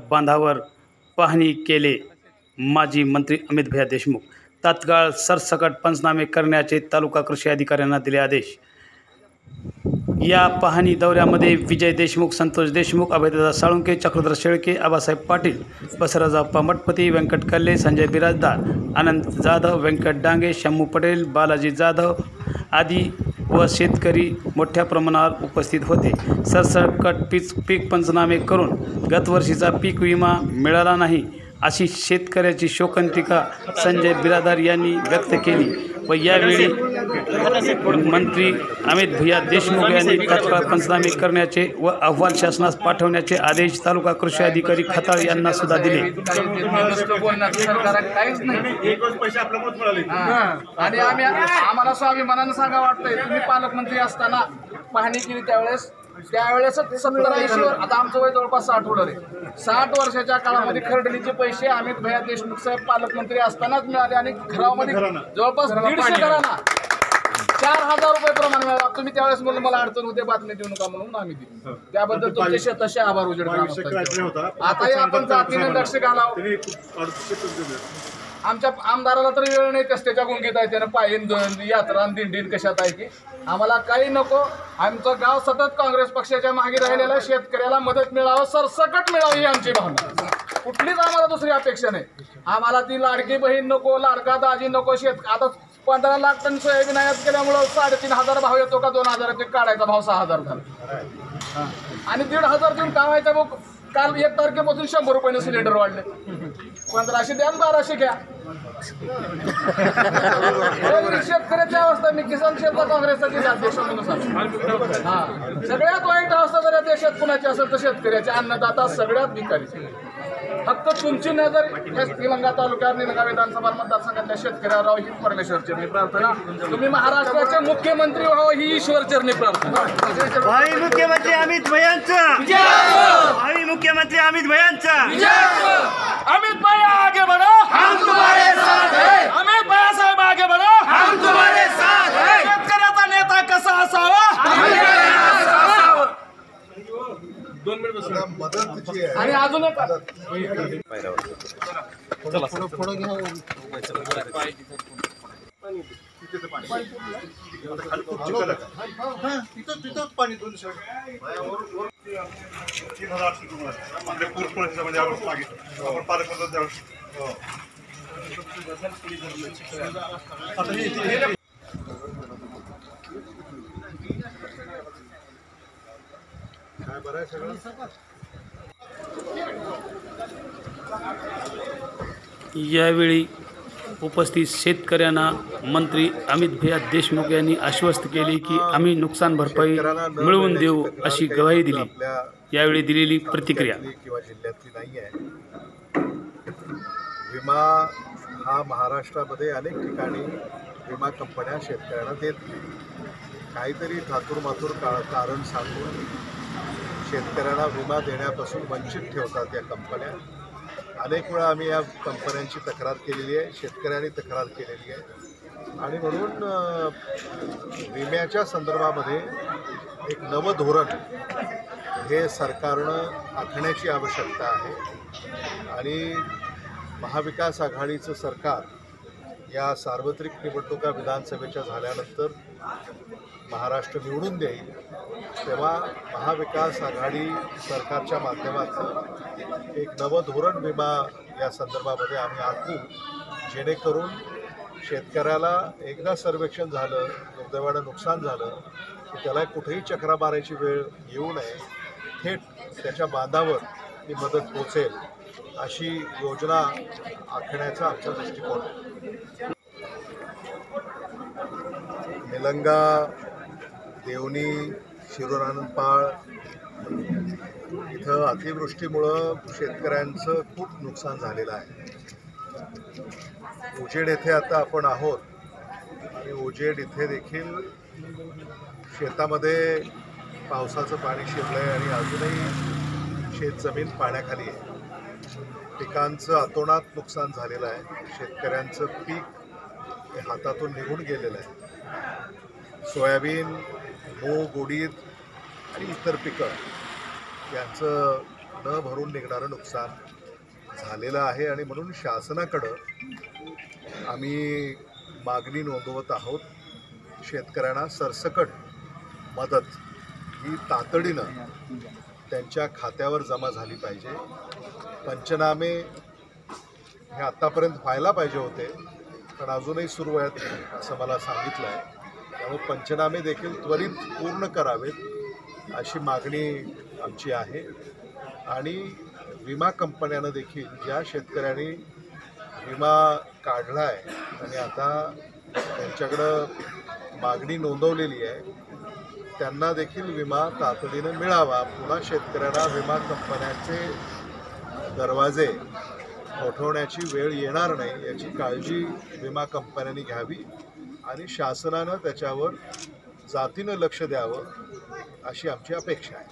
बांधावर पाहणी केले माजी मंत्री अमित भैया देशमुख। तात्काळ सरसकट पंचनामे करण्याचे तालुका कृषी अधिकाऱ्यांना दिले आदेश। या पाहणी दौऱ्यामध्ये विजय देशमुख, संतोष देशमुख, अभयदादा साळुंके, चक्रधर शेळके, आबासाहेब पाटील, बसवराजप्पा मठपती, व्यंकट कल्ले, संजय बिराजदार, आनंद जाधव, व्यंकट डांगे, शम्मू पटेल, बालाजी जाधव आदी व शेतकरी मोठ्या प्रमाणावर उपस्थित होते। सरसकट पीक पंचनामे करून गतवर्षीचा पीक विमा मिळाला नाही अशी शेतकऱ्याची शोकांतिका संजय बिराजदार यांनी व्यक्त केली व यावेळी मंत्री अमित भैया देशमुख यांनी तात्काळ पंचनामे करण्याचे व अहवाल शासनास पाठवण्याचे आदेश तालुका कृषी अधिकारी खताळ यांना सुद्धा दिले। आणि आम्हाला स्वाभिमानाने सांगा वाटतंय, तुम्ही पालकमंत्री असताना पाहणी केली त्यावेळेस 70-80 आता आमचं वय जवळपास 60 वर आहे। 60 वर्षाच्या काळामध्ये खरडणीचे पैसे अमित भैया देशमुख साहेब पालकमंत्री असतानाच मिळाले आणि घरामध्ये जवळपास 150 घरांना 4000 रुपये प्रमाणे मिळाला। तुम्ही त्यावेळेस मला अडचण होते, बातमी देऊ नका म्हणून आम्ही दिली, त्याबद्दल तुमचे शतशः आभार उजेड करतो। आताही आपण जातीने लक्ष घालावं। आमच्या आमदाराला तर वेळ नाही, कष्टाच्या गुंगीत आहे, त्यानं पायीन यात्रा दिंडीन कशात आहे की आम्हाला काही नको। आमचं गाव सतत काँग्रेस पक्षाच्या मागे राहिलेला, शेतकऱ्याला मदत मिळावं, सरसकट मिळावी ही आमची भावना, कुठलीच आम्हाला दुसरी अपेक्षा नाही। आम्हाला ती लाडकी बहीण नको, लाडका दाजी नको। आता 15 लाख टन सोयाबीन आयात केल्यामुळं 3500 भाव येतो का 2000 काढायचा भाव 6000 झाला आणि 1500 देऊन कामायचा भाऊ काल 1 तारखेपासून 100 रुपयाने सिलेंडर वाढले। 1500 द्या 1200 घ्या। शेतकऱ्याची अवस्था, मी किसान क्षेत्र काँग्रेससाठी अध्यक्ष म्हणून सांगतो, सगळ्यात वाईट अवस्था जर या देशात कुणाची असेल तर शेतकऱ्याचे। अन्नदाता सगळ्यात भिकारी। फक्त तुमची नजर या निलंगा तालुक्यात निलंगा विधानसभा मतदारसंघातल्या शेतकऱ्यावर ही परमेश्वरचरणी प्रार्थना। तुम्ही महाराष्ट्राचे मुख्यमंत्री व्हावं ही ईश्वरचरणी प्रार्थना। भावी मुख्यमंत्री अमित भैयांचा, भावी मुख्यमंत्री अमित भैयांचा। अमित भैया आगे बढ़ो, हम तुम्हारे साथ हैं। अमित भैया साहेब आगे बढ़ो, हम तुम्हारे साथ हैं। शेतकऱ्याचा नेता कसा असावा, आणि अजून एक पाणी यावेळी उपस्थित शेतकऱ्यांना मंत्री अमित भैया देशमुख यांनी आश्वस्त केले की आम्ही नुकसान भरपाई मिळवून देऊ अशी ग्वाही दिली। यावेळी दिलेली प्रतिक्रिया किंवा जिल्ह्यातली नाही आहे। विमा हा महाराष्ट्रामध्ये अनेक ठिकाणी विमा कंपन्या शेतकऱ्यांना देत नाही, काहीतरी थातूरमातूर कारण सांगून शेतकऱ्यांना विमा देण्यापासून वंचित ठेवतात या कंपन्या। अनेक वेळा आम्ही या कंपन्यांची तक्रार केलेली आहे, शेतकऱ्यांनी तक्रार केलेली आहे आणि म्हणून विम्याच्या संदर्भामध्ये एक नवं धोरण हे सरकारनं आखण्याची आवश्यकता आहे आणि महाविकास आघाडीचं सरकार या सार्वत्रिक निवडणुका विधानसभेच्या झाल्यानंतर महाराष्ट्र निवडून देईल, तेव्हा महाविकास आघाडी सरकारच्या माध्यमातून एक नवं धोरण विमा या संदर्भामध्ये आम्ही आखू, जेणेकरून शेतकऱ्याला एकदा सर्वेक्षण झालं, दुर्दैवानं नुकसान झालं की त्याला कुठेही चक्रा मारायची वेळ येऊ नये, थेट त्याच्या बांधावर ही मदत पोचेल अशी योजना आखण्याचा आमचा दृष्टिकोन आहे। निलंगा, देवणी, शिरूर आनंदपाळ इथं अतिवृष्टीमुळं शेतकऱ्यांचं खूप नुकसान झालेलं आहे। उजेड येथे आता आपण आहोत आणि उजेड इथे देखील शेतामध्ये पावसाचं पाणी शिरलं आहे आणि अजूनही शेतजमीन पाण्याखाली आहे। पिकांचं अतोनात नुकसान झालेलं आहे। शेतकऱ्यांचं पीक हे हातातून निघून गेलेलं आहे. सोयाबीन, मूग, उडीद आणि इतर पिकं यांचं न भरून निघणारं नुकसान झालेलं आहे आणि म्हणून शासनाकडं आम्ही मागणी नोंदवत आहोत. शेतकऱ्यांना सरसकट मदत ही तातडीनं त्यांच्या खात्यावर जमा झाली पाहिजे. पंचनामे हे आत्तापर्यंत व्हायला पाहिजे होते पण अजूनही सुरू आहेत असं मला सांगितलं आहे. त्यामुळे पंचनामे देखील त्वरित पूर्ण करावेत अशी मागणी आमची आहे. आणि विमा कंपन्यानं देखील ज्या शेतकऱ्यांनी विमा काढला आहे आणि आता त्यांच्याकडं मागणी नोंदवलेली आहे त्यांना देखील विमा तातडीनं मिळावा. पुन्हा शेतकऱ्यांना विमा कंपन्यांचे दरवाजे ठोठवण्याची वेळ येणार नाही याची काळजी विमा कंपन्यांनी घ्यावी आणि शासनानं त्याच्यावर जातीनं लक्ष द्यावं अशी आमची अपेक्षा आहे.